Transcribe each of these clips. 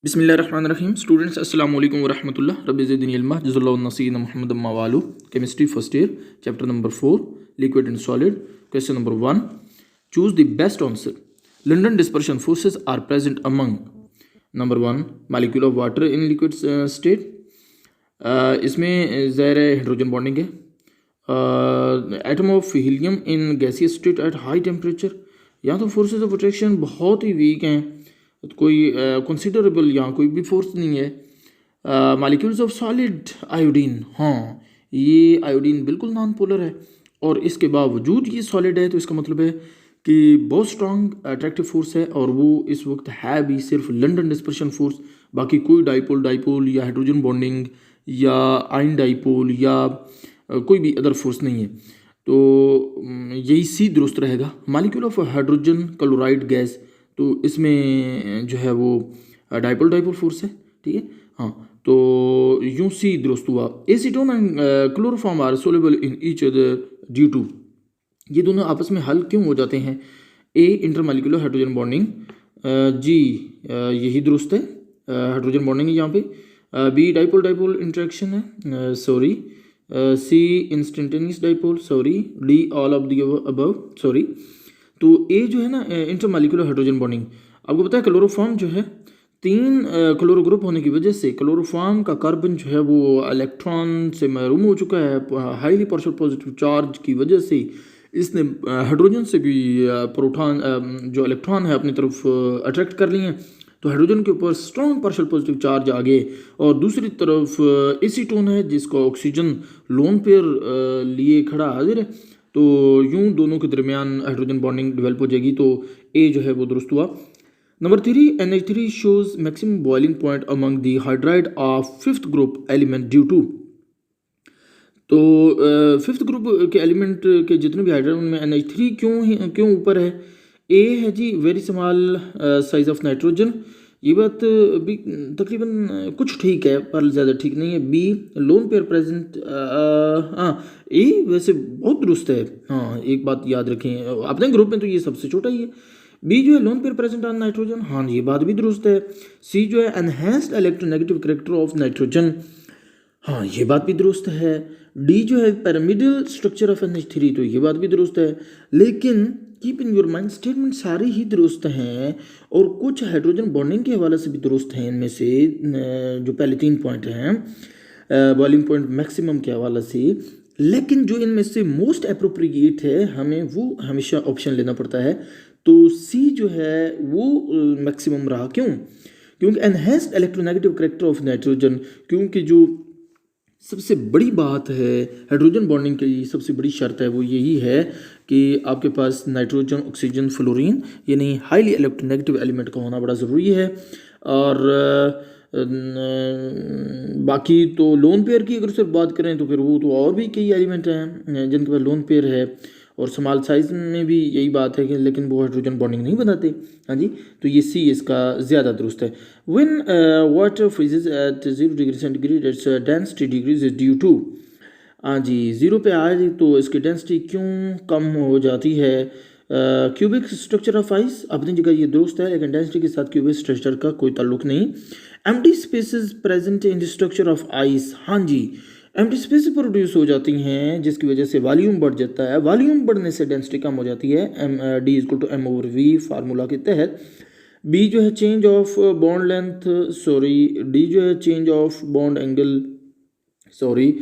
बिस्मिल्लाहिर्रहमानिर्रहीम। स्टूडेंट्स अस्सलाम वालेकुम व रहमतुल्लाह रब्बि ज़िदनी इल्मा जज़ल्लाहु नसीना मुहम्मद अम्मा वालू। Chemistry first year chapter number 4 liquid and solid. Question number 1, choose the best answer. London dispersion forces are present among number 1 molecule of water in liquid state. इसमें ज़ाहिर है हाइड्रोजन बॉन्डिंग है। Atom of helium in gaseous state at high temperature. यहाँ तो forces of attraction बहुत ही week हैं, कोई considerable यहाँ कोई भी फोर्स नहीं है। मॉलिक्यूल्स ऑफ सॉलिड आयोडीन, हाँ ये आयोडीन बिल्कुल नॉन पोलर है और इसके बावजूद ये सॉलिड है, तो इसका मतलब है कि बहुत स्ट्रॉन्ग अट्रैक्टिव फोर्स है और वो इस वक्त है भी सिर्फ लंडन डिस्पर्शन फोर्स। बाकी कोई डाइपोल डाइपोल या हाइड्रोजन बॉन्डिंग या आयन डाइपोल या कोई भी अदर फोर्स नहीं है, तो यही सी दुरुस्त रहेगा। Molecule of hydrogen chloride gas, तो इसमें जो है वो डाइपोल डाइपोल फोर्स है, ठीक है। हाँ, तो यूं सी दुरुस्त हुआ। Acetone and chloroform are soluble in each other due to, ये दोनों आपस में हल क्यों हो जाते हैं? ए इंटरमॉलिक्यूलर हाइड्रोजन बॉन्डिंग, जी यही दुरुस्त है, हाइड्रोजन बॉन्डिंग है यहाँ पे। बी डाइपोल डाइपोल इंटरेक्शन है, sorry. C instantaneous dipole, sorry. D all of the above, sorry. तो ए जो है ना इंटरमॉलिक्यूलर हाइड्रोजन बॉन्डिंग, आपको पता है क्लोरोफॉर्म जो है 3 क्लोरो ग्रुप होने की वजह से क्लोरोफॉर्म का कार्बन जो है वो इलेक्ट्रॉन से महरूम हो चुका है। हाईली पार्शियल पॉजिटिव चार्ज की वजह से इसने हाइड्रोजन से भी प्रोटॉन जो इलेक्ट्रॉन है अपनी तरफ अट्रैक्ट कर लिए हैं, तो हाइड्रोजन के ऊपर स्ट्रॉन्ग पार्शियल पॉजिटिव चार्ज आ गए। और दूसरी तरफ एसीटोन है जिसका ऑक्सीजन लोन पेयर लिए खड़ा हाजिर है, तो यूं दोनों के दरमियान हाइड्रोजन बॉन्डिंग डेवलप हो जाएगी, तो ए जो है वो दुरुस्त हुआ। Number 3, NH3 shows maximum boiling point among the hydride of fifth group element due to. तो फिफ्थ ग्रुप के एलिमेंट के जितने भी हाइड्राइड उनमें NH3 क्यों ऊपर है? ए है जी very small size of nitrogen, ये बात भी तकरीबन कुछ ठीक है पर ज़्यादा ठीक नहीं है। बी लोन पेयर प्रेजेंट, हाँ ए वैसे बहुत दुरुस्त है, हाँ एक बात याद रखें अपने ग्रुप में तो ये सबसे छोटा ही है। बी जो है lone pair present on nitrogen, हाँ ये बात भी दुरुस्त है। सी जो है enhanced electronegative character of nitrogen, हाँ ये बात भी दुरुस्त है। डी जो है पिरामिडल स्ट्रक्चर ऑफ NH3, तो ये बात भी दुरुस्त है। लेकिन keep in your mind statement सारे ही दुरुस्त हैं और कुछ हाइड्रोजन बॉन्डिंग के हवाले से भी दुरुस्त हैं। इनमें से जो पहले 3 पॉइंट हैं बॉइलिंग पॉइंट मैक्सिमम के हवाले से, लेकिन जो इनमें से मोस्ट अप्रोप्रिएट है हमें वो हमेशा ऑप्शन लेना पड़ता है, तो सी जो है वो मैक्सिमम रहा। क्यों? क्योंकि enhanced electronegative character of nitrogen, क्योंकि जो सबसे बड़ी बात है हाइड्रोजन बॉन्डिंग की सबसे बड़ी शर्त है वो यही है कि आपके पास नाइट्रोजन ऑक्सीजन फ्लोरीन यानी हाईली इलेक्ट्रोनेगेटिव एलिमेंट का होना बड़ा ज़रूरी है। और बाकी तो लोन पेयर की अगर सिर्फ बात करें तो फिर वो तो और भी कई एलिमेंट हैं जिनके पास लोन पेयर है और स्मॉल साइज में भी यही बात है कि लेकिन वो हाइड्रोजन बॉन्डिंग नहीं बनाते। हाँ जी, तो ये सी इसका ज़्यादा दुरुस्त है। When water freezes at 0 degree centigrade its density decrease is due to, हाँ जी 0 पे आए तो इसकी डेंसिटी क्यों कम हो जाती है? क्यूबिक स्ट्रक्चर ऑफ आइस, अपनी जगह ये दुरुस्त है लेकिन डेंसिटी के साथ क्यूबिक स्ट्रक्चर का कोई ताल्लुक नहीं। Empty spaces present in the structure of ice, हाँ जी एम्प्टी स्पेस प्रोड्यूस हो जाती हैं जिसकी वजह से वॉल्यूम बढ़ जाता है। वॉल्यूम बढ़ने से डेंसिटी कम हो जाती है, D=m/v फार्मूला के तहत। बी जो है change of bond length, sorry D जो है change of bond angle, sorry.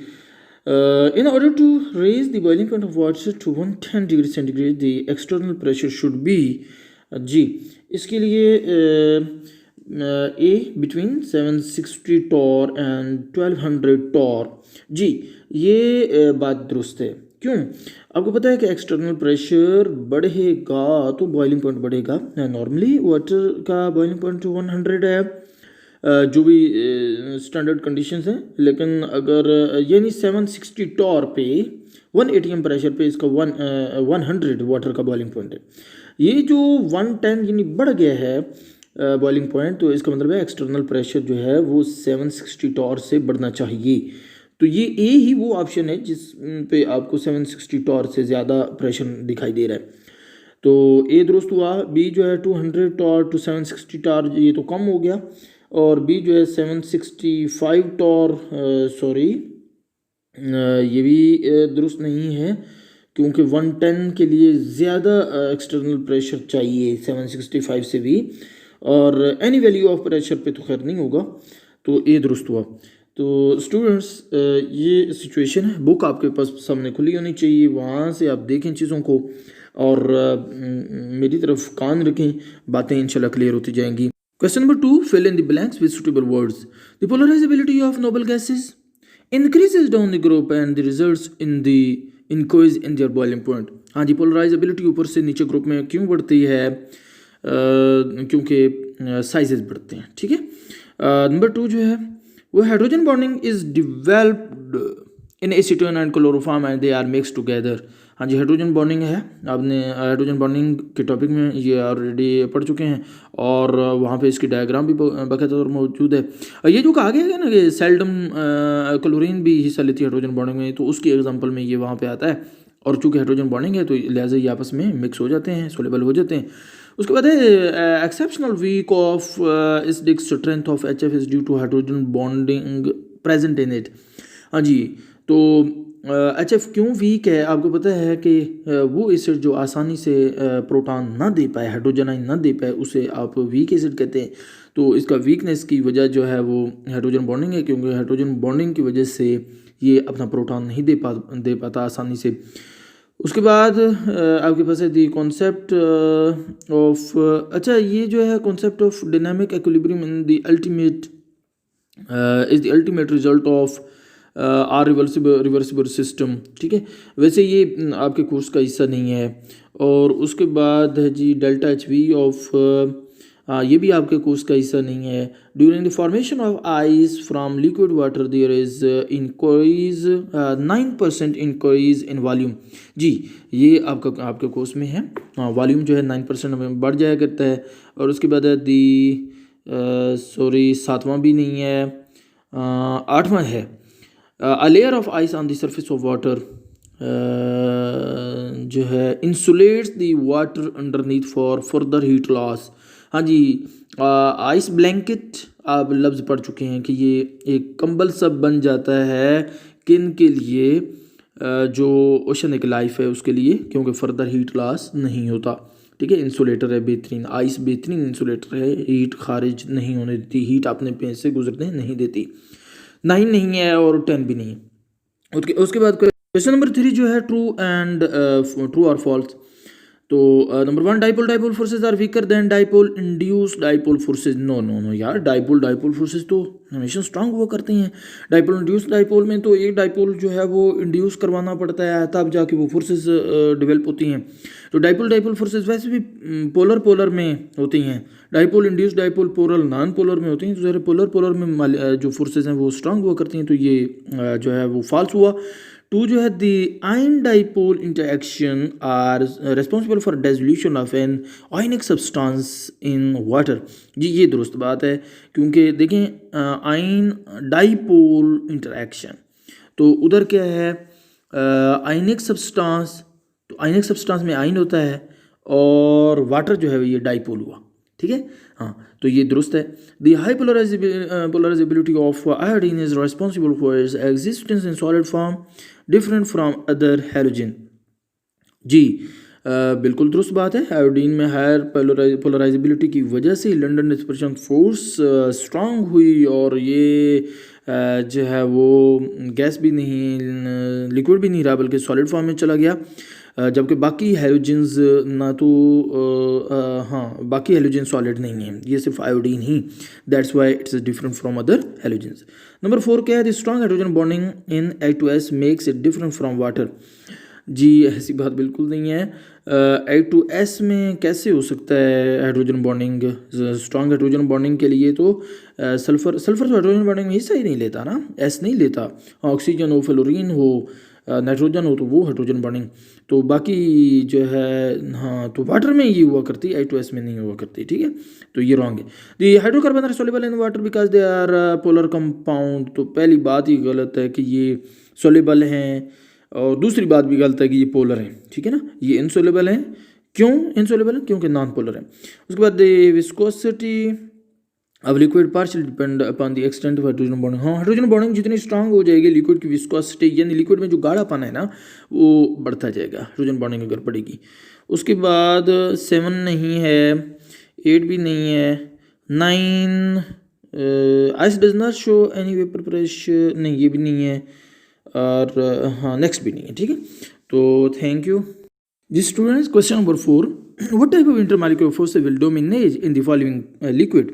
In order to raise the boiling point of water to 110 degree centigrade, the external pressure should be जी इसके लिए ए between 760 Tor and 1200 Tor, जी ये बात दुरुस्त है। क्यों? आपको पता है कि एक्सटर्नल प्रेशर बढ़ेगा तो बॉइलिंग पॉइंट बढ़ेगा। नॉर्मली वाटर का बॉइलिंग पॉइंट 100 है, जो भी स्टैंडर्ड कंडीशंस हैं, लेकिन अगर यानी 760 टॉर पे 1 ATM प्रेशर पे इसका 100 वाटर का बॉइलिंग पॉइंट है। ये जो 110 यानी बढ़ गया है बॉइलिंग पॉइंट, तो इसका मतलब है एक्सटर्नल प्रेशर जो है वो 760 टॉर से बढ़ना चाहिए। तो ये ए ही वो ऑप्शन है जिस पे आपको 760 टॉर से ज़्यादा प्रेशर दिखाई दे रहा है, तो ए दुरुस्त हुआ। बी जो है 200 टॉर टू 760 टॉर ये तो कम हो गया। और बी जो है 765 टॉर, सॉरी ये भी दुरुस्त नहीं है, क्योंकि 110 के लिए ज़्यादा एक्सटर्नल प्रेशर चाहिए 765 से भी, और एनी वैल्यू ऑफ प्रेशर पे तो खैर नहीं होगा, तो ये दुरुस्त हुआ। तो स्टूडेंट्स ये सिचुएशन है, बुक आपके पास सामने खुली होनी चाहिए, वहाँ से आप देखें चीज़ों को और मेरी तरफ कान रखें, बातें इंशाल्लाह क्लियर होती जाएंगी। Question number 2, fill in the blanks with suitable words. The polarizability of noble gases increases down the group and the results in the increase in their boiling point. हाँ जी, पोलराइजेबिलिटी ऊपर से नीचे ग्रुप में क्यों बढ़ती है? क्योंकि साइजेस बढ़ते हैं, ठीक है। नंबर 2 जो है वो hydrogen bonding is developed in acetone and chloroform and they are mix together. हाँ जी, हाइड्रोजन बॉन्डिंग है, आपने हाइड्रोजन बॉन्डिंग के टॉपिक में ये ऑलरेडी पढ़ चुके हैं और वहाँ पे इसकी डायग्राम भी बाकायदा तौर मौजूद है। ये जो कहा गया है ना कि सेल्डम क्लोरीन भी हिस्सा लेती है हाइड्रोजन बॉन्डिंग में, तो उसकी एग्जांपल में ये वहाँ पे आता है, और चूँकि हाइड्रोजन बॉन्डिंग है तो लिहाजा ये आपस में मिक्स हो जाते हैं, सोलेबल हो जाते हैं। उसके बाद है exceptional weak of acidic strength of H F is due to hydrogen bonding present in it. हाँ जी, तो एच एफ क्यों वीक है? आपको पता है कि वो एसिड जो आसानी से प्रोटॉन ना दे पाए, हाइड्रोजन आयन ना दे पाए, उसे आप वीक एसिड कहते हैं। तो इसका वीकनेस की वजह जो है वो हाइड्रोजन बॉन्डिंग है, क्योंकि हाइड्रोजन बॉन्डिंग की वजह से ये अपना प्रोटॉन नहीं दे पाता आसानी से। उसके बाद आपके पास है दी कॉन्सेप्ट ऑफ, अच्छा ये जो है concept of dynamic equilibrium in the ultimate is the ultimate result of are reversible system, ठीक है। वैसे ये आपके कोर्स का हिस्सा नहीं है। और उसके बाद है जी डेल्टा एच वी ऑफ, ये भी आपके कोर्स का हिस्सा नहीं है। During the formation of ice from liquid water there is increase 9% increase in volume. जी, ये आपके कोर्स में है। वॉल्यूम जो है 9% में बढ़ जाया करता है। और उसके बाद है दी सॉरी 7वां भी नहीं है, 8वां है a layer of ice on the surface of water जो है insulates the water underneath for further heat loss। हाँ जी, आइस ब्लैंकेट आप लफ्ज़ पढ़ चुके हैं कि ये एक कंबल सा बन जाता है किन के लिए, जो ओशनिक लाइफ है उसके लिए, क्योंकि फर्दर हीट लॉस नहीं होता, ठीक है। इंसुलेटर है बेहतरीन, आइस बेहतरीन इंसुलेटर है, हीट खारिज नहीं होने देती, हीट अपने पेज से गुजरने नहीं देती। 9 नहीं है और 10 भी नहीं है। उसके बाद क्वेश्चन नंबर 3 जो है ट्रू और फॉल्स। तो number 1, dipole forces are weaker than dipole induced dipole forces. No यार, डाइपोल फोर्सेस तो हमेशा स्ट्रांग हुआ करते हैं। डाइपोल इंड्यूस डाइपोल में तो एक डाइपोल जो है वो इंड्यूस करवाना पड़ता है, तब जाके वो फोर्सेस डेवलप होती हैं। तो डाइपोल फोर्सेस वैसे भी पोलर में होती हैं। Dipole induced dipole polar non polar में होती हैं। तो ज़रा पोलर में जो फोर्सेस हैं वो स्ट्रांग हुआ करती हैं, तो ये जो है वो फॉल्स हुआ। 2 जो है the ion dipole interaction are responsible for dissolution of an ionic substance in water. जी, ये दुरुस्त बात है, क्योंकि देखें आयन डाइपोल इंटरेक्शन, तो उधर क्या है आयनिक सब्सटेंस, तो आयनिक सब्सटेंस में आयन होता है और वाटर जो है ये डाइपोल हुआ, ठीक है। हाँ, तो ये दुरुस्त है। The high polarisability of iodine is responsible for its existence in solid form different from other halogen. जी, बिल्कुल दुरुस्त बात है। आयोडीन में हायर पोलराइजेबिलिटी की वजह से लंदन डिस्पर्शन फोर्स स्ट्रांग हुई और ये जो है वो गैस भी नहीं, लिक्विड भी नहीं रहा, बल्कि सॉलिड फॉर्म में चला गया। जबकि बाकी हैलोजेंस ना तो हाँ, बाकी हैलोजन सॉलिड नहीं है, ये सिर्फ आयोडीन ही, that's why it's different from other halogens. Number 4 क्या है? The strong hydrogen bonding in H2S makes it different from water. जी, ऐसी बात बिल्कुल नहीं है। H2S में कैसे हो सकता है hydrogen bonding? Strong hydrogen bonding के लिए तो सल्फर तो हाइड्रोजन बॉन्डिंग में हिस्सा ही नहीं लेता ना, S नहीं लेता। ऑक्सीजन हो, फ्लोरीन हो, नाइट्रोजन हो, तो वो हाइड्रोजन बॉन्डिंग। तो बाकी जो है हाँ, तो वाटर में ये हुआ करती है, H2S में नहीं हुआ करती, ठीक है। तो ये रॉन्ग है। The hydrocarbon are soluble in water because they are polar compound. तो पहली बात ही गलत है कि ये सॉल्युबल हैं, और दूसरी बात भी गलत है कि ये पोलर हैं, ठीक है ना। ये इनसॉल्युबल हैं। क्यों इनसॉल्युबल है? क्योंकि नॉन पोलर है। उसके बाद विस्कोसिटी अब liquid partial depend upon the extent of hydrogen bonding. हाँ, हाइड्रोजन बॉन्डिंग जितनी स्ट्रांग हो जाएगी लिक्विड की विस्कोसिटी यानी लिक्विड में जो गाढ़ापन है ना वो बढ़ता जाएगा हाइड्रोजन बॉन्डिंग अगर बढ़ेगी। उसके बाद 7 नहीं है, 8 भी नहीं है, 9 ice does not show any vapour pressure, नहीं ये भी नहीं है, और हाँ नेक्स्ट भी नहीं है। ठीक है, तो थैंक यू जी students. Question number 4, what type of intermolecular force will dominate in the following liquid.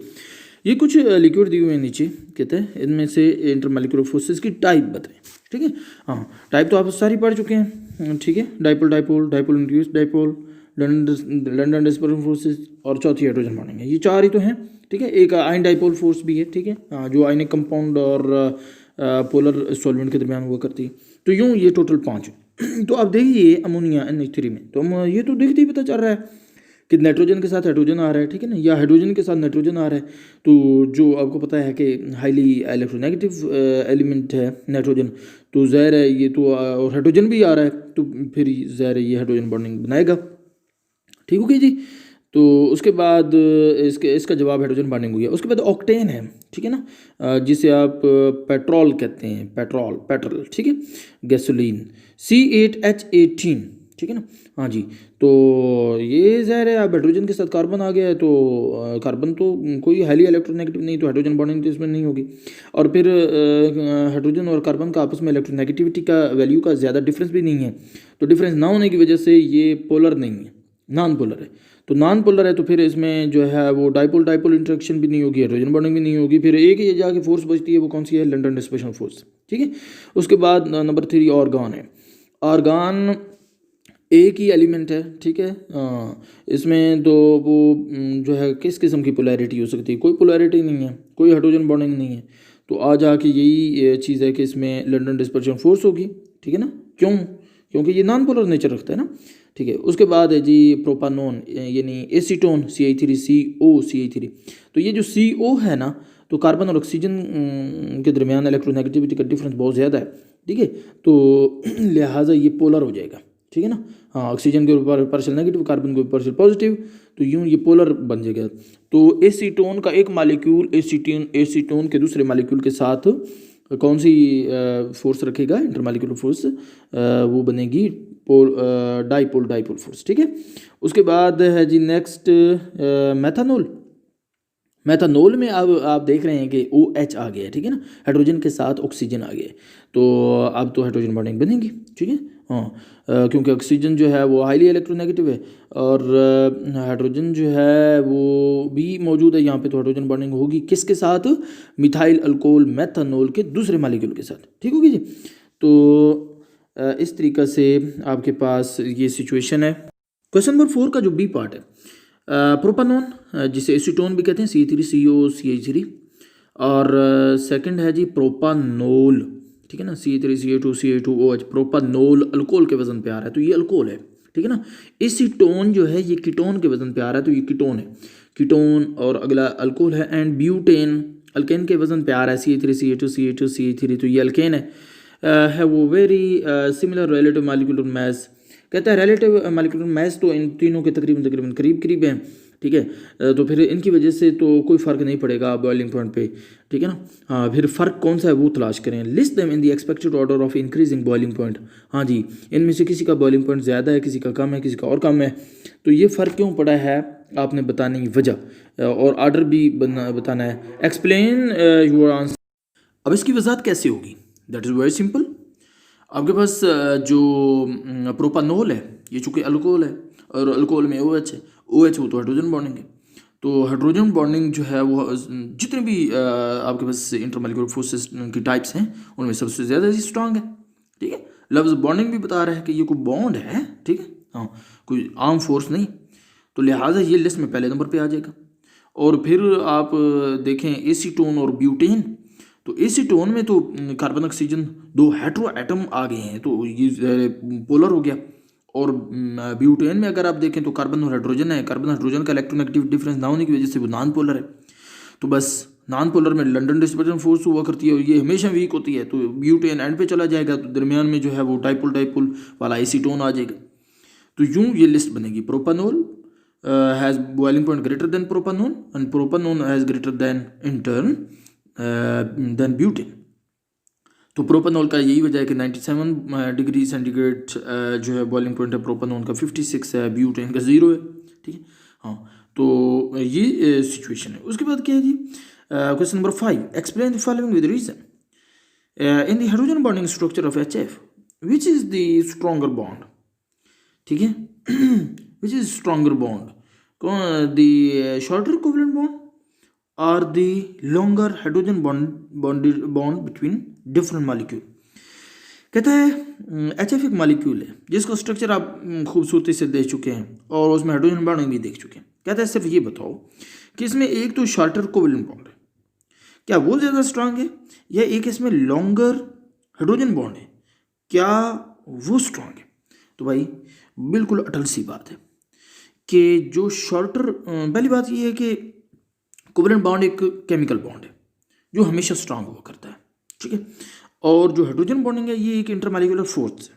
ये कुछ लिक्विड दिए हुए हैं नीचे, कहते हैं इनमें से इंटरमॉलिक्यूलर फोर्सेस की टाइप बताएं। ठीक है, हाँ टाइप तो आप सारी पढ़ चुके हैं। ठीक है, dipole dipole, dipole induced dipole, London dispersion forces और चौथी हाइड्रोजन बॉन्डिंग है। ये 4 ही तो हैं। ठीक है, एक आयन डाइपोल फोर्स भी है। ठीक है, हाँ जो आयनिक कंपाउंड और पोलर सॉल्वेंट के दरमियान हुआ करती है। तो यूँ ये टोटल 5 है। तो अब देखिए अमोनिया NH3 में तो हम ये तो देखते ही पता चल रहा है कि नाइट्रोजन के साथ हाइड्रोजन आ रहा है। ठीक है ना, या हाइड्रोजन के साथ नाइट्रोजन आ रहा है। तो जो आपको पता है कि हाईली इलेक्ट्रोनेगेटिव एलिमेंट है नाइट्रोजन, तो ज़ाहिर है ये तो और हाइड्रोजन भी आ रहा है, तो फिर ज़ाहिर है ये हाइड्रोजन बॉन्डिंग बनाएगा। ठीक हो गया जी। तो उसके बाद इसका जवाब हाइड्रोजन बॉन्डिंग हो गया। उसके बाद ऑक्टेन है। ठीक है ना, जिसे आप पेट्रोल कहते हैं, पेट्रोल। ठीक है, गैसोलीन C8H18। ठीक है ना, हाँ जी। तो ये ज़ाहिर है अब हाइड्रोजन के साथ कार्बन आ गया है, तो कार्बन तो कोई हाईली इलेक्ट्रोनेगेटिव नहीं, तो हाइड्रोजन बॉन्डिंग तो इसमें नहीं होगी। और फिर हाइड्रोजन और कार्बन का आपस में इलेक्ट्रोनेगेटिविटी का वैल्यू का ज़्यादा डिफरेंस भी नहीं है, तो डिफरेंस ना होने की वजह से ये पोलर नहीं है, नॉन पोलर है। तो नॉन पोलर है तो फिर इसमें जो है वो डाइपोल डाइपोल इंटरेक्शन भी नहीं होगी, हाइड्रोजन बॉन्डिंग भी नहीं होगी। फिर एक ही जाके फोर्स बचती है, वो कौन सी है, लंडन डिस्पर्सन फोर्स। ठीक है, उसके बाद नंबर 3 ऑर्गन है। ऑर्गन एक ही एलिमेंट है। ठीक है, इसमें तो वो जो है किस किस्म की पोलैरिटी हो सकती है, कोई पोलैरिटी नहीं है, कोई हाइड्रोजन बॉन्डिंग नहीं है। तो आ जाके यही चीज़ है कि इसमें लंडन डिस्पर्शन फोर्स होगी। ठीक है ना, क्यों, क्योंकि ये नॉन पोलर नेचर रखता है ना। ठीक है, उसके बाद है जी प्रोपानोन यानी एसीटोन CH3CO CH3। तो ये जो CO है ना, तो कार्बन और ऑक्सीजन के दरमियान इलेक्ट्रोनेगेटिविटी का डिफरेंस बहुत ज़्यादा है। ठीक है, तो लिहाजा ये पोलर हो जाएगा। ठीक है ना, हाँ ऑक्सीजन के ऊपर पार्शियल नेगेटिव, कार्बन के ऊपर पार्शियल पॉजिटिव, तो यूँ ये पोलर बन जाएगा। तो एसीटोन का एक मालिक्यूल एसीटोन के दूसरे मालिक्यूल के साथ कौन सी फोर्स रखेगा, इंटरमालिक्यूलर फोर्स, वो बनेगी डाइपोल फोर्स। ठीक है, उसके बाद है जी नेक्स्ट मैथानोल में अब आप देख रहे हैं कि OH आ गया है। ठीक है ना, हाइड्रोजन के साथ ऑक्सीजन आ गया है, तो अब तो हाइड्रोजन बॉन्डिंग बनेगी। ठीक है, हाँ क्योंकि ऑक्सीजन जो है वो हाईली इलेक्ट्रोनेगेटिव है और हाइड्रोजन जो है वो भी मौजूद है यहाँ पे, तो हाइड्रोजन बॉन्डिंग होगी किसके साथ, मिथाइल अल्कोहल मेथानोल के दूसरे मालिक्यूल के साथ। ठीक होगी जी। तो इस तरीक़ा से आपके पास ये सिचुएशन है। क्वेश्चन नंबर 4 का जो बी पार्ट है, प्रोपानोन जिसे एसीटोन भी कहते हैं C3CO CH3, और सेकंड है जी प्रोपानोल। ठीक है ना, C3CH2CH2OH, प्रोपानोल अल्कोहल के वजन पे आ रहा है, तो ये अल्कोहल है। ठीक है ना, एसीटोन जो है ये कीटोन के वजन पे आ रहा है, तो ये कीटोन है, कीटोन, और अगला अल्कोहल है। एंड ब्यूटेन अल्केन के वजन पे आ रहा है, C3CH2CH2CH3, तो ये अल्केन है वो very similar relative molecular mass. कहता है रिलेटिव मॉलिक्यूलर मास तो इन तीनों के तकरीबन करीब हैं। ठीक है, तो फिर इनकी वजह से तो कोई फ़र्क नहीं पड़ेगा बॉइलिंग पॉइंट पे। ठीक है ना, हाँ फिर फ़र्क कौन सा है वो तलाश करें। List them in the expected order of increasing boiling point. हाँ जी, इनमें से किसी का बॉइलिंग पॉइंट ज़्यादा है, किसी का कम है, किसी का और कम है, तो ये फ़र्क क्यों पड़ा है आपने बताने की वजह और ऑर्डर भी बताना है। Explain your answer. अब इसकी वजाहत कैसे होगी, दैट इज़ वेरी सिंपल। आपके पास जो प्रोपानोल है ये चूँकि अल्कोहल है और अल्कोहल में OH है, OH वो तो हाइड्रोजन बॉन्डिंग है। तो हाइड्रोजन बॉन्डिंग जो है वो जितने भी आपके पास इंटरमॉलिक्यूलर फोर्सेस की टाइप्स हैं उनमें सबसे ज़्यादा स्ट्रांग है। ठीक है, लफ्ज़ बॉन्डिंग भी बता रहा है कि ये कोई बॉन्ड है। ठीक है, हाँ कोई आर्म फोर्स नहीं, तो लिहाजा ये लिस्ट में पहले नंबर पे आ जाएगा। और फिर आप देखें एसीटोन और ब्यूटेन, तो एसीटोन में तो कार्बन ऑक्सीजन 2 हेट्रो एटम आ गए हैं, तो ये पोलर हो गया। और ब्यूटेन में अगर आप देखें तो कार्बन और हाइड्रोजन है, कार्बन हाइड्रोजन का इलेक्ट्रोनेगेटिव डिफरेंस ना होने की वजह से वो नॉन पोलर है। तो बस नॉन पोलर में लंडन डिस्पर्सन फोर्स हुआ करती है और ये हमेशा वीक होती है, तो ब्यूटेन एंड पे चला जाएगा, तो दरमियान में जो है वो डाइपोल वाला एसीटोन आ जाएगा। तो यूँ ये लिस्ट बनेगी, propanol, has boiling point greater than propanone and propanone has greater than in turn than butane. तो प्रोपानोल का यही वजह है कि 97 डिग्री सेंटीग्रेड जो है बॉइलिंग पॉइंट है प्रोपानोल का 56 है, ब्यूटेन का 0 है। ठीक है, हाँ, तो ये सिचुएशन है। उसके बाद क्या है जी, question number 5, explain the following with reason. In the hydrogen bonding structure of HF which is the stronger bond. ठीक है, which is stronger bond, the shorter covalent bond और the longer hydrogen bond between different molecule. कहता है HF एक molecule है जिसका structure आप खूबसूरती से देख चुके हैं और उसमें हाइड्रोजन बॉन्डिंग भी देख चुके हैं। कहता है सिर्फ ये बताओ कि इसमें एक तो शॉर्टर कोवलेंट बॉन्ड है, क्या वो ज़्यादा स्ट्रांग है, या एक इसमें लॉन्गर हाइड्रोजन बॉन्ड है, क्या वो स्ट्रांग है। तो भाई बिल्कुल अटल सी बात है कि जो शॉर्टर, पहली बात ये है कि कोवलेंट बॉन्ड एक केमिकल बॉन्ड है जो हमेशा स्ट्रांग हुआ करता है। ठीक है, और जो हाइड्रोजन बॉन्डिंग है ये एक इंटरमॉलिक्यूलर फोर्स है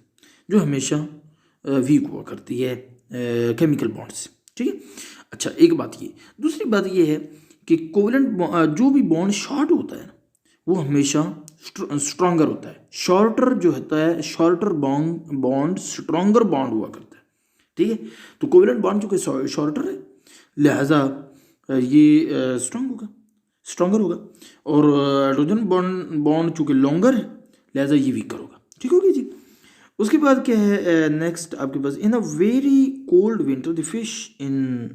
जो हमेशा वीक हुआ करती है केमिकल बॉन्ड से। ठीक है, अच्छा एक बात ये, दूसरी बात ये है कि कोवलेंट जो भी बॉन्ड शॉर्ट होता है वो हमेशा स्ट्रॉन्गर होता है। शॉर्टर जो होता है, शॉर्टर बॉन्ड स्ट्रॉन्गर बॉन्ड हुआ करता है। ठीक है, तो कोवलेंट बॉन्ड चूँकि शॉर्टर है लिहाजा ये स्ट्रॉन्गर होगा और हाइड्रोजन बॉन्ड चूँकि लॉन्गर है लिहाजा ये वीकर होगा। ठीक होगी जी। उसके बाद क्या है नेक्स्ट आपके पास, in a very cold winter the fish in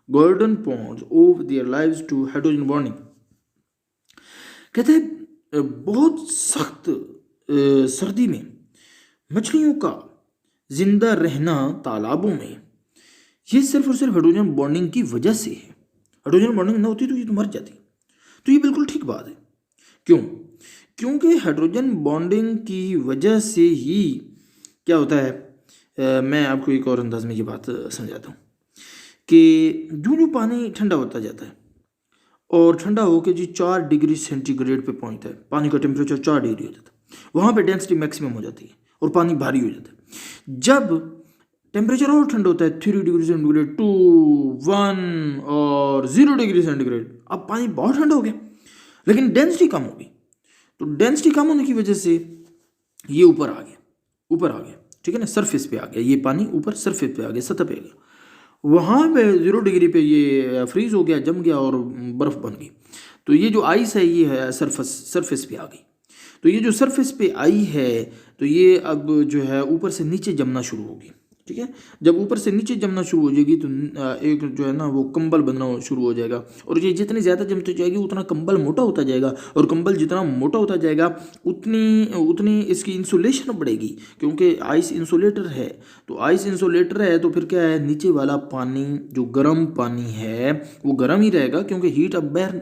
golden ponds owe their lives to hydrogen bonding. कहते हैं बहुत सख्त सर्दी में मछलियों का जिंदा रहना तालाबों में ये सिर्फ और सिर्फ हाइड्रोजन बॉन्डिंग की वजह से है। हाइड्रोजन बॉन्डिंग ना होती तो ये तो मर जाती। तो ये बिल्कुल ठीक बात है। क्यों? क्योंकि हाइड्रोजन बॉन्डिंग की वजह से ही क्या होता है, मैं आपको एक और अंदाज में ये बात समझाता हूँ कि जो पानी ठंडा होता जाता है और ठंडा होकर जी 4 डिग्री सेंटीग्रेड पे पहुँचता है, पानी का टेम्परेचर 4 डिग्री हो जाता है, वहाँ पे डेंसिटी मैक्सिमम हो जाती है और पानी भारी हो जाता है। जब टेम्परेचर और ठंडा होता है 3 डिग्री सेंटीग्रेड, 2, 1 और 0 डिग्री सेंटीग्रेड, अब पानी बहुत ठंडा हो गया लेकिन डेंसिटी कम हो गई। तो डेंसिटी कम होने की वजह से ये ऊपर आ गया, ठीक है ना, सरफेस पे आ गया, ये पानी ऊपर सरफेस पे आ गया, सतह पे आ गया। वहाँ पे 0 डिग्री पे ये फ्रीज हो गया, जम गया और बर्फ़ बन गई। तो ये जो आइस है ये है सरफेस पे आ गई। तो ये जो सरफेस पे आई है तो ये अब जो है ऊपर से नीचे जमना शुरू होगी। ठीक है, जब ऊपर से नीचे जमना शुरू हो जाएगी तो एक जो है ना वो कंबल बनना शुरू हो जाएगा और ये जितनी ज़्यादा जमती जाएगी उतना कंबल मोटा होता जाएगा और कंबल जितना मोटा होता जाएगा उतनी इसकी इंसुलेशन बढ़ेगी क्योंकि आइस इंसुलेटर है। तो आइस इंसुलेटर है तो फिर क्या है, नीचे वाला पानी जो गर्म पानी है वो गर्म ही रहेगा क्योंकि हीट अब बाहर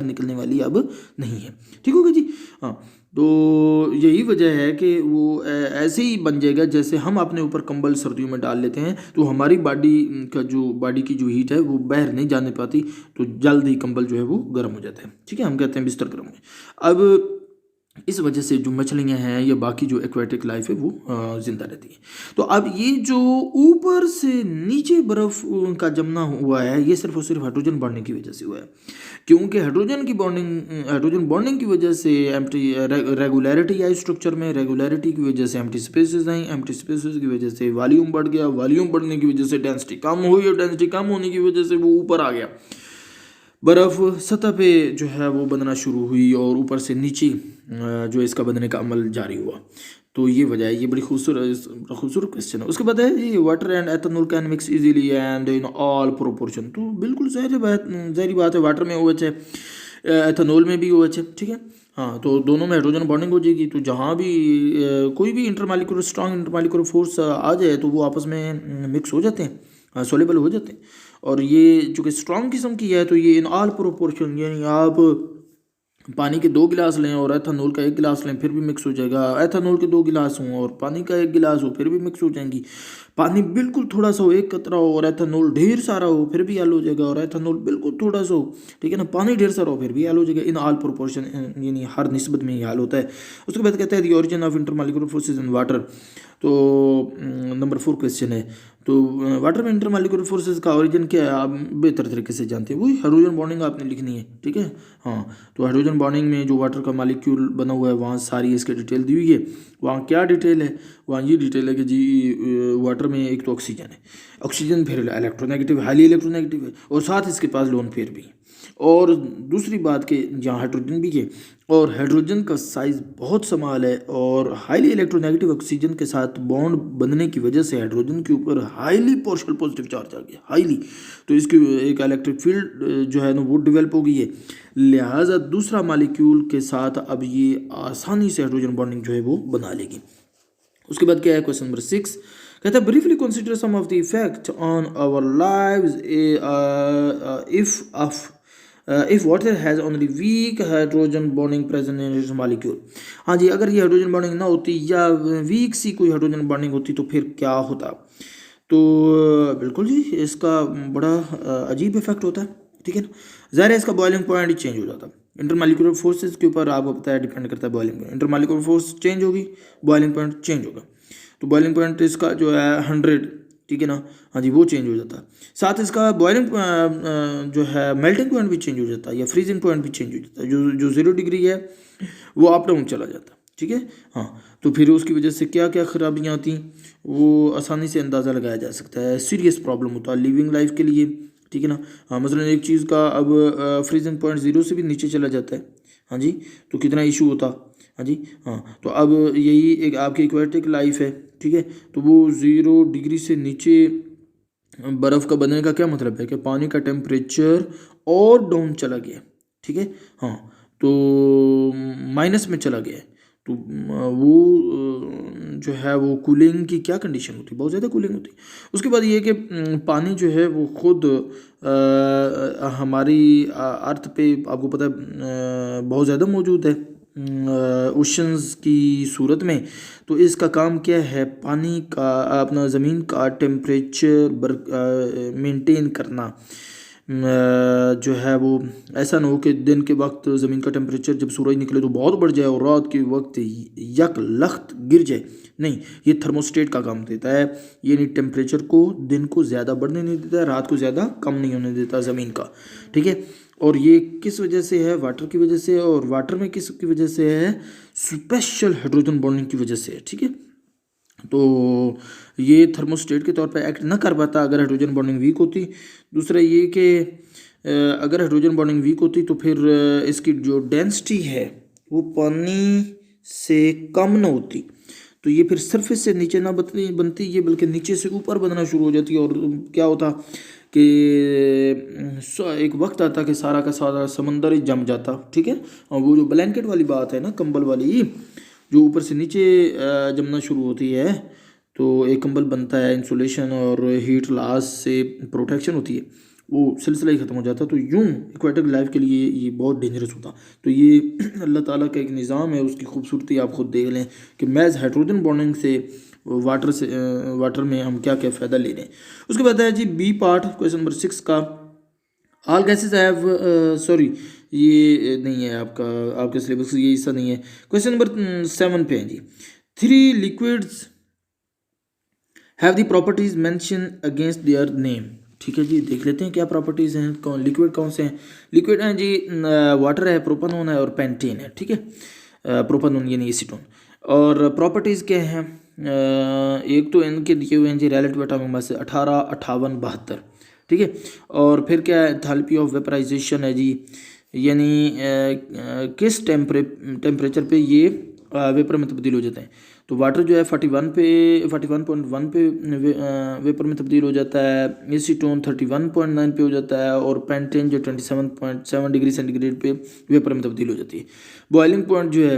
निकलने वाली अब नहीं है। ठीक होगा जी। हाँ, तो यही वजह है कि वो ऐसे ही बन जाएगा जैसे हम अपने ऊपर कंबल सर्दियों में डाल लेते हैं तो हमारी बॉडी की जो हीट है वो बाहर नहीं जाने पाती, तो जल्द ही कंबल जो है वो गर्म हो जाता है। ठीक है, हम कहते हैं बिस्तर गर्म है। अब इस वजह से जो मछलियाँ हैं या बाकी जो एक्वेटिक लाइफ है वो ज़िंदा रहती है। तो अब ये जो ऊपर से नीचे बर्फ़ का जमना हुआ है ये सिर्फ और सिर्फ हाइड्रोजन बॉन्डिंग की वजह से हुआ है क्योंकि हाइड्रोजन बॉन्डिंग की वजह से रेगुलरिटी आई स्ट्रक्चर में, रेगुलरिटी की वजह से एम्प्टी स्पेसेस आई, एम्प्टी स्पेसेस की वजह से वॉल्यूम बढ़ गया, वॉल्यूम बढ़ने की वजह से डेंसिटी कम हुई और डेंसिटी कम होने की वजह से वो ऊपर आ गया, बर्फ़ सतह पे जो है वो बनना शुरू हुई और ऊपर से नीचे जो इसका बनने का अमल जारी हुआ। तो ये वजह है, ये बड़ी खूबसूरत क्वेश्चन है। उसके बाद है ये water and ethanol can mix easily and in all proportion. तो बिल्कुल ज़ाहिर बात है, वाटर में OH है, एथेनॉल में भी OH है। ठीक है, हाँ, तो दोनों में हाइड्रोजन बॉन्डिंग हो जाएगी। तो जहाँ भी कोई भी स्ट्रॉन्ग इंटरमॉलिक्यूलर फोर्स आ जाए तो वो आपस में मिक्स हो जाते हैं, सोलेबल हो जाते हैं। और ये चूँकि स्ट्रॉन्ग किस्म की है तो ये इन ऑल प्रोपोर्शन, यानी आप पानी के 2 गिलास लें और एथेनॉल का 1 गिलास लें फिर भी मिक्स हो जाएगा, एथेनॉल के 2 गिलास हों और पानी का 1 गिलास हो फिर भी मिक्स हो जाएंगी। पानी बिल्कुल थोड़ा सा हो, 1 कतरा हो और एथेनॉल ढेर सारा हो फिर भी हल हो जाएगा, और एथेनॉल बिल्कुल थोड़ा सा हो, ठीक है ना, पानी ढेर सारा हो फिर भी हल हो जाएगा। इन ऑल प्रोपोर्शन, यानी हर निस्बत में ये हल होता है। उसके बाद कहता है the origin of intermolecular forces in water. तो नंबर 4 क्वेश्चन है, तो वाटर में इंटरमॉलिक्यूलर फोर्सेस का ओरिजिन क्या है आप बेहतर तरीके से जानते हैं, वही हाइड्रोजन बॉन्डिंग आपने लिखनी है, ठीक है। हाँ, तो हाइड्रोजन बॉन्डिंग में जो वाटर का मॉलिक्यूल बना हुआ है वहाँ सारी इसकी डिटेल दी हुई है। वहाँ क्या डिटेल है, वहाँ ये डिटेल है कि जी वाटर में एक तो ऑक्सीजन है, ऑक्सीजन फिर इलेक्ट्रोनेगेटिव, हाईली इलेक्ट्रोनेगेटिव है, और साथ इसके पास लोन पेयर भी है। और दूसरी बात कि यहाँ हाइड्रोजन भी है, और हाइड्रोजन का साइज़ बहुत स्मॉल है, और हाईली इलेक्ट्रोनेगेटिव ऑक्सीजन के साथ बॉन्ड बनने की वजह से हाइड्रोजन के ऊपर हाईली पार्शियल पॉजिटिव चार्ज आ गया, हाईली। तो इसकी एक इलेक्ट्रिक फील्ड जो है ना वो डेवलप हो गई है, लिहाजा दूसरा मॉलिक्यूल के साथ अब ये आसानी से हाइड्रोजन बॉन्डिंग जो है वो बना लेगी। उसके बाद क्या है, क्वेश्चन नंबर 6 कहता है briefly consider some of the effect on our lives if water has only weak hydrogen bonding present in its molecule. हाँ जी, अगर ये हाइड्रोजन बॉन्डिंग ना होती या वीक सी कोई हाइड्रोजन बॉन्डिंग होती तो फिर क्या होता। तो बिल्कुल जी, इसका बड़ा अजीब इफेक्ट होता है, ठीक है ना। ज़ाहिर है इसका बॉइलिंग पॉइंट ही चेंज हो जाता। इंटरमॉलिक्यूलर फोर्सेस के ऊपर आपको पता है डिपेंड करता है boiling point. Intermolecular force change होगी, बॉइलिंग पॉइंट चेंज होगा। तो बॉइलिंग पॉइंट इसका जो है 100, ठीक है ना, हाँ जी, वो चेंज हो जाता है। साथ इसका बॉइलिंग जो है मेल्टिंग पॉइंट भी चेंज हो जाता है, या फ्रीजिंग पॉइंट भी चेंज हो जाता है। जो 0 डिग्री है वो अप डाउन चला जाता है, ठीक है। हाँ, तो फिर उसकी वजह से क्या क्या खराबियाँ आती वो आसानी से अंदाज़ा लगाया जा सकता है। सीरियस प्रॉब्लम होता है लिविंग लाइफ के लिए, ठीक है ना। हाँ, मसलन एक चीज़ का अब फ्रीजिंग पॉइंट 0 से भी नीचे चला जाता है, हाँ जी, तो कितना इशू होता। हाँ जी, हाँ, तो अब यही एक आपकी एक्वेटिक लाइफ है, ठीक है। तो वो 0 डिग्री से नीचे बर्फ़ का बनने का क्या मतलब है कि पानी का टेम्परेचर और डाउन चला गया, ठीक है। हाँ, तो माइनस में चला गया है। तो वो जो है वो कूलिंग की क्या कंडीशन होती है, बहुत ज़्यादा कूलिंग होती है। उसके बाद ये कि पानी जो है वो खुद हमारी अर्थ पे आपको पता है बहुत ज़्यादा मौजूद है ओशंस की सूरत में। तो इसका काम क्या है, पानी का अपना ज़मीन का टेम्परेचर मेंटेन करना। जो है वो ऐसा ना हो कि दिन के वक्त ज़मीन का टेम्परेचर जब सूरज निकले तो बहुत बढ़ जाए और रात के वक्त यक लख्त गिर जाए, नहीं, ये थर्मोस्टेट का काम देता है। ये नहीं टेम्परेचर को दिन को ज़्यादा बढ़ने नहीं देता, रात को ज़्यादा कम नहीं होने देता ज़मीन का, ठीक है। और ये किस वजह से है, वाटर की वजह से, और वाटर में किस की वजह से है, स्पेशल हाइड्रोजन बॉन्डिंग की वजह से है, ठीक है। तो ये थर्मोस्टेट के तौर पे एक्ट ना कर पाता अगर हाइड्रोजन बॉन्डिंग वीक होती। दूसरा ये कि अगर हाइड्रोजन बॉन्डिंग वीक होती तो फिर इसकी जो डेंसिटी है वो पानी से कम ना होती, तो ये फिर सरफेस से नीचे ना बनती ये बल्कि नीचे से ऊपर बनना शुरू हो जाती। और क्या होता कि एक वक्त आता कि सारा का सारा समंदर ही जम जाता, ठीक है। और वो जो ब्लैंकेट वाली बात है ना, कंबल वाली, जो ऊपर से नीचे जमना शुरू होती है, तो एक कंबल बनता है, इंसुलेशन और हीट लॉस से प्रोटेक्शन होती है, वो सिलसिला ही ख़त्म हो जाता। तो यूं एक्वेटिक लाइफ के लिए ये बहुत डेंजरस होता। तो ये अल्लाह ताला का एक निज़ाम है, उसकी खूबसूरती आप खुद देख लें कि महज हाइड्रोजन बॉन्डिंग से वाटर में हम क्या क्या फ़ायदा ले रहे हैं। उसके बाद है जी बी पार्ट, क्वेश्चन नंबर 6 का, ऑल गैसेज हैव सॉरी ये नहीं है आपके सिलेबस, ये हिस्सा नहीं है। क्वेश्चन नंबर 7 पे है जी, 3 liquids have the properties mention against their name, ठीक है जी। देख लेते हैं क्या प्रॉपर्टीज़ हैं, लिक्विड कौन से हैं। लिक्विड हैं जी, वाटर है, प्रोपानोन है और पेंटेन है, ठीक है। प्रोपानोन यानी एसीटोन। और प्रॉपर्टीज़ क्या हैं, एक तो इनके दिए हुए हैं जी रिलेटिव एटॉमिक मास 18, 58, 72, ठीक है। और फिर क्या है, एंथैल्पी ऑफ वेपराइजेशन है जी, यानी किस टेम्परेचर पे ये वेपर में तब्दील हो जाते हैं। तो वाटर जो है 41.1 पे वेपर में तब्दील हो जाता है, एसीटोन 31.9 पे हो जाता है, और पेंटेन जो 27.7 डिग्री सेंटीग्रेड पे वेपर में तब्दील हो जाती है। बॉइलिंग पॉइंट जो है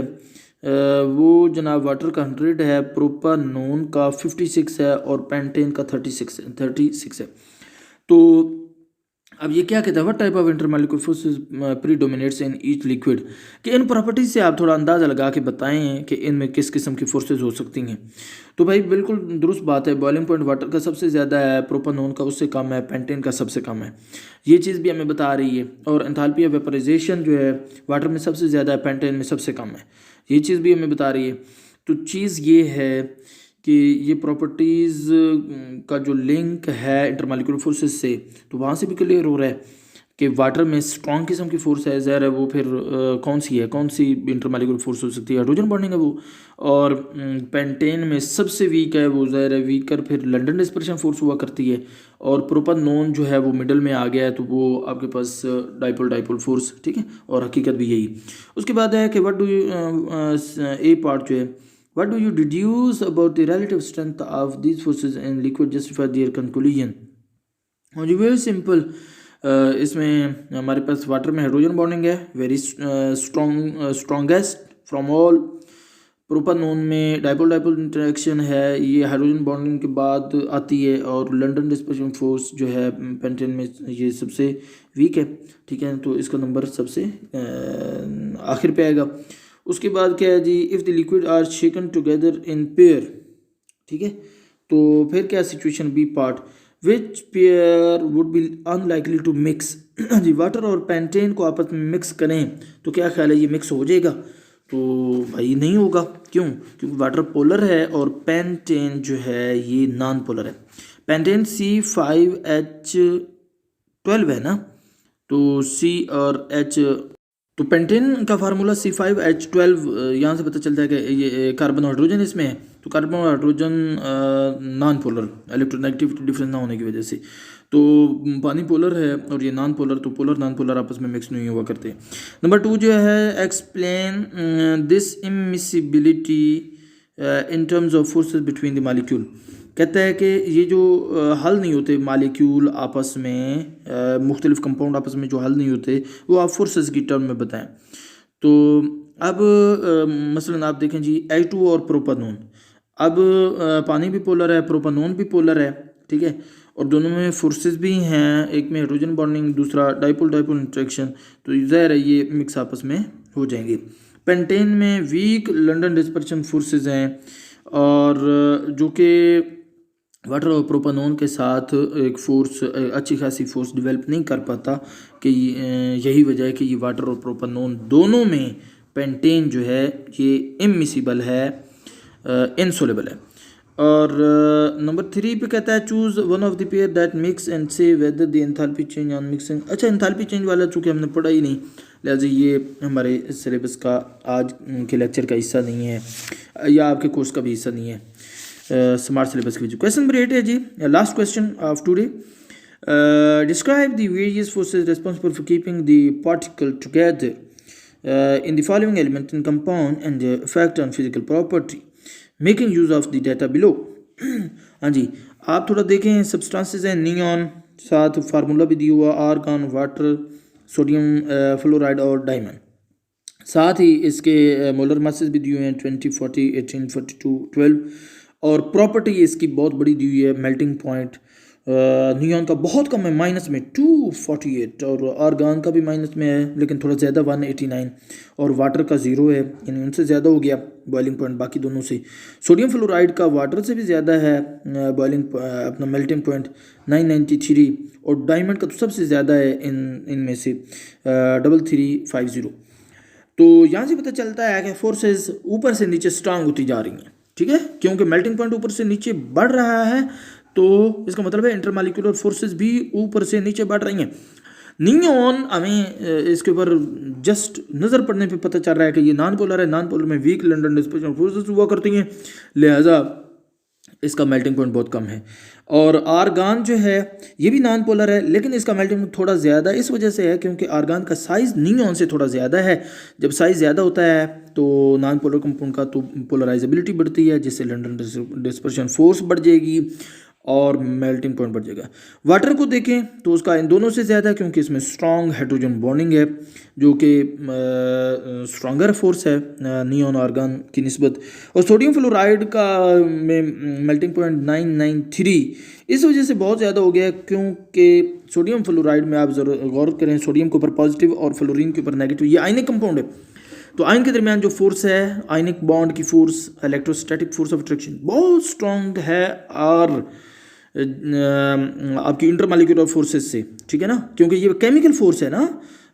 वो जनाब वाटर का 100 है, प्रोपानोन का 56 है, और पेंटेन का 36 है। तो अब ये क्या कहता है, what type of intermolecular forces predominates in each liquid, कि इन प्रॉपर्टीज से आप थोड़ा अंदाज़ा लगा के बताएं कि इनमें किस किस्म की फोर्सेस हो सकती हैं। तो भाई बिल्कुल दुरुस्त बात है, बॉइलिंग पॉइंट वाटर का सबसे ज़्यादा है, प्रोपानोन का उससे कम है, पेंटेन का सबसे कम है, ये चीज़ भी हमें बता रही है। और एंथैल्पी ऑफ वेपराइजेशन जो है वाटर में सबसे ज़्यादा है, पेंटेन में सबसे कम है, ये चीज़ भी हमें बता रही है। तो चीज़ ये है कि ये प्रॉपर्टीज़ का जो लिंक है इंटरमॉलिक्यूलर फोर्सेस से, तो वहाँ से भी क्लियर हो रहा है कि वाटर में स्ट्रॉन्ग किस्म की फोर्स है, ज़ाहिर है वो फिर कौन सी इंटरमॉलिक्यूलर फोर्स हो सकती है, हाइड्रोजन बॉन्डिंग है वो। और पेंटेन में सबसे वीक है वो, ज़ाहिर है वीकर फिर लंदन डिस्पर्शन फोर्स हुआ करती है। और प्रोपानोन जो है वो मिडल में आ गया है, तो वो आपके पास डाइपोल फोर्स, ठीक है, और हकीकत भी यही। उसके बाद है कि what do you A part जो है, what do you deduce about the relative strength of these forces in liquid justify their conclusion. और ये वेरी सिंपल, इसमें हमारे पास वाटर में हाइड्रोजन बॉन्डिंग है, very strongest from all. Propanone में डाइपोल इंटरेक्शन है, ये हाइड्रोजन बॉन्डिंग के बाद आती है। और लंदन डिस्पर्शन फोर्स जो है पेंटेन में ये सबसे वीक है, ठीक है, तो इसका नंबर सबसे आखिर पे आएगा। उसके बाद क्या है जी, if the liquid are shaken together in pair, ठीक है, तो फिर क्या situation B part, which pair would be unlikely to mix. जी, वाटर और पेंटेन को आपस में मिक्स करें तो क्या ख्याल है, ये मिक्स हो जाएगा? तो भाई नहीं होगा। क्यों? क्योंकि वाटर पोलर है और पेंटेन जो है ये नॉन पोलर है। पेंटेन C5H12 है ना, तो C और H, तो पेंटेन का फार्मूला C5H12, यहाँ से पता चलता है कि ये कार्बन और हाइड्रोजन इसमें है, तो कार्बन और hydrogen non polar, electronegativity difference ना होने की वजह से। तो पानी पोलर है और ये नॉन पोलर, तो पोलर नॉन पोलर आपस में मिक्स नहीं हुआ करते। नंबर 2 जो है, explain this immiscibility in terms of forces between the molecule. कहता है कि ये जो हल नहीं होते मालिक्यूल आपस में, मुख्तलिफ कंपाउंड आपस में जो हल नहीं होते, वो आप फोर्सेस की टर्म में बताएं। तो अब मसलन आप देखें जी, H2 और प्रोपानोन, अब पानी भी पोलर है, प्रोपानोन भी पोलर है, ठीक है, और दोनों में फोर्सेस भी हैं, एक में हाइड्रोजन बॉन्डिंग, दूसरा डाइपोल इंटरेक्शन, तो ज़ाहिर है ये मिक्स आपस में हो जाएंगे। पेंटेन में वीक लंदन डिस्पर्शन फोर्सेस हैं, और जो कि वाटर और प्रोपानोन के साथ एक फ़ोर्स, अच्छी खासी फोर्स डेवलप नहीं कर पाता, कि यही वजह है कि ये वाटर और प्रोपानोन दोनों में पेंटेन जो है ये इमिसिबल है, इनसोलेबल है। और नंबर 3 पे कहता है, choose one of the pair that mix and say whether the enthalpy change on mixing. अच्छा, एंथैल्पी चेंज वाला चूँकि हमने पढ़ा ही नहीं, लिहाजा ये हमारे सिलेबस का आज के लेक्चर का हिस्सा नहीं है, या आपके कोर्स का भी हिस्सा नहीं है, स्मार्ट सिलेबस के बीच। क्वेश्चन नंबर 8 है जी, last question of today. Describe the various forces responsible for keeping the particle together in the following element in compound and the effect on physical property, making use of the data below. हाँ जी, आप थोड़ा देखें, substances हैं neon, साथ formula भी दिया हुआ, आर्गन, वाटर, सोडियम फ्लोराइड और डायमंड, साथ ही इसके मोलर मासेस भी दिए हुए हैं 20, 40, 18, 42, 12। और प्रॉपर्टी इसकी बहुत बड़ी दी हुई है, मेल्टिंग पॉइंट नियॉन का बहुत कम है, माइनस में 248, और आर्गन का भी माइनस में है लेकिन थोड़ा ज़्यादा 189, और वाटर का 0 है, यानी उनसे ज़्यादा हो गया बॉइलिंग पॉइंट बाकी दोनों से। सोडियम फ्लोराइड का वाटर से भी ज़्यादा है बॉइलिंग अपना मेल्टिंग पॉइंट 993, और डायमंड का तो सबसे ज़्यादा है इनमें से 3350। तो यहाँ से पता चलता है कि फोर्सेस ऊपर से नीचे स्ट्रांग होती जा रही हैं, ठीक है, क्योंकि मेल्टिंग पॉइंट ऊपर से नीचे बढ़ रहा है, तो इसका मतलब है इंटरमॉलिक्यूलर फोर्सेस भी ऊपर से नीचे बढ़ रही हैं। नियॉन हमें इसके ऊपर जस्ट नज़र पड़ने पे पता चल रहा है कि ये नॉन पोलर है, नॉन पोलर में वीक लंदन डिस्पर्शन फोर्सेस हुआ करती हैं, लिहाजा इसका मेल्टिंग पॉइंट बहुत कम है। और आर्गन जो है ये भी नॉन पोलर है, लेकिन इसका मेल्टिंग पॉइंट थोड़ा ज़्यादा इस वजह से है क्योंकि आर्गन का साइज़ नियॉन से थोड़ा ज़्यादा है। जब साइज़ ज़्यादा होता है तो नॉन पोलर कंपाउंड का तो पोलराइजेबिलिटी बढ़ती है, जिससे लंदन डिस्पर्शन फोर्स बढ़ जाएगी और मेल्टिंग पॉइंट बढ़ जाएगा। वाटर को देखें तो उसका इन दोनों से ज़्यादा, क्योंकि इसमें स्ट्रॉन्ग हाइड्रोजन बॉन्डिंग है जो कि स्ट्रॉन्गर फोर्स है नियॉन आर्गन की निस्बत। और सोडियम फ्लोराइड का में मेल्टिंग पॉइंट 993 इस वजह से बहुत ज़्यादा हो गया, क्योंकि सोडियम फ्लोराइड में आप गौर करें, सोडियम के ऊपर पॉजिटिव और फ्लोरीन के ऊपर नेगेटिव, ये आयनिक कंपाउंड है, तो आयन के दरमियान जो फोर्स है आयनिक बॉन्ड की force, electrostatic force of attraction बहुत स्ट्रॉन्ग है, और आपकी इंटरमॉलिक्यूलर फोर्सेस से, ठीक है ना, क्योंकि ये केमिकल फोर्स है ना,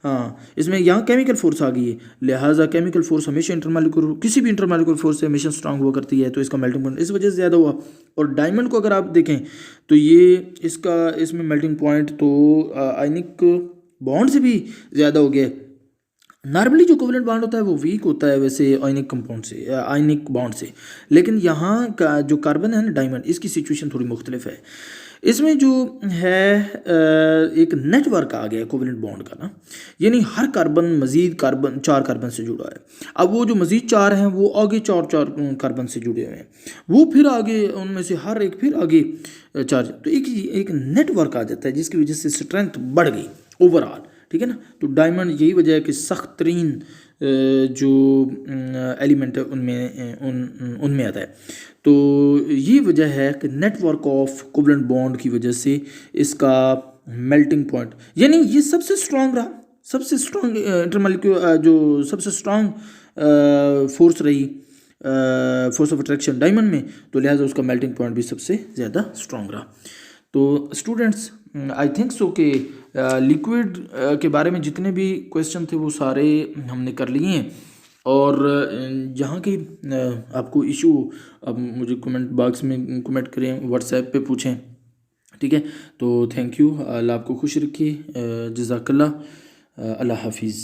हाँ, इसमें यहाँ केमिकल फोर्स आ गई है, लिहाजा केमिकल फोर्स हमेशा इंटरमॉलिक्यूलर, किसी भी इंटरमॉलिक्यूलर फोर्स से हमेशा स्ट्रांग हुआ करती है, तो इसका मेल्टिंग पॉइंट इस वजह से ज़्यादा हुआ। और डायमंड को अगर आप देखें तो ये इसमें मेल्टिंग पॉइंट तो आयनिक बॉन्ड से भी ज़्यादा हो गया। नॉर्मली जो कोवलेंट बॉन्ड होता है वो वीक होता है वैसे आयनिक कंपाउंड से, आयनिक बॉन्ड से, लेकिन यहाँ का जो कार्बन है ना डायमंड, इसकी सिचुएशन थोड़ी मुख्तलिफ है। इसमें जो है एक नेटवर्क आ गया कोवलेंट बॉन्ड का ना, यानी हर कार्बन मज़ीद कार्बन 4 कार्बन से जुड़ा है। अब वो जो मज़ीद 4 हैं वो आगे 4 कार्बन से जुड़े हुए हैं, वो फिर आगे उनमें से हर एक फिर आगे 4, तो एक नेटवर्क आ जाता है जिसकी वजह से स्ट्रेंथ बढ़ गई ओवरऑल, ठीक है ना। तो डायमंड यही वजह है कि सख्त तरीन जो एलिमेंट है उनमें आता है। तो ये वजह है कि नेटवर्क ऑफ कोवलेंट बॉन्ड की वजह से इसका मेल्टिंग पॉइंट, यानी ये सबसे स्ट्रांग रहा, सबसे स्ट्रांग इंटरमॉलिक्यूलर जो सबसे स्ट्रांग फोर्स रही, फोर्स ऑफ अट्रैक्शन डायमंड में, तो लिहाजा उसका मेल्टिंग पॉइंट भी सबसे ज़्यादा स्ट्रांग रहा। तो स्टूडेंट्स आई थिंक सो कि लिक्विड के बारे में जितने भी क्वेश्चन थे वो सारे हमने कर लिए हैं। और जहाँ की आपको इशू, अब मुझे कमेंट बॉक्स में कमेंट करें, व्हाट्सएप पे पूछें, ठीक है। तो थैंक यू, अल्लाह आपको खुश रखिए, जज़ाकल्लाह, अल्लाह हाफिज़।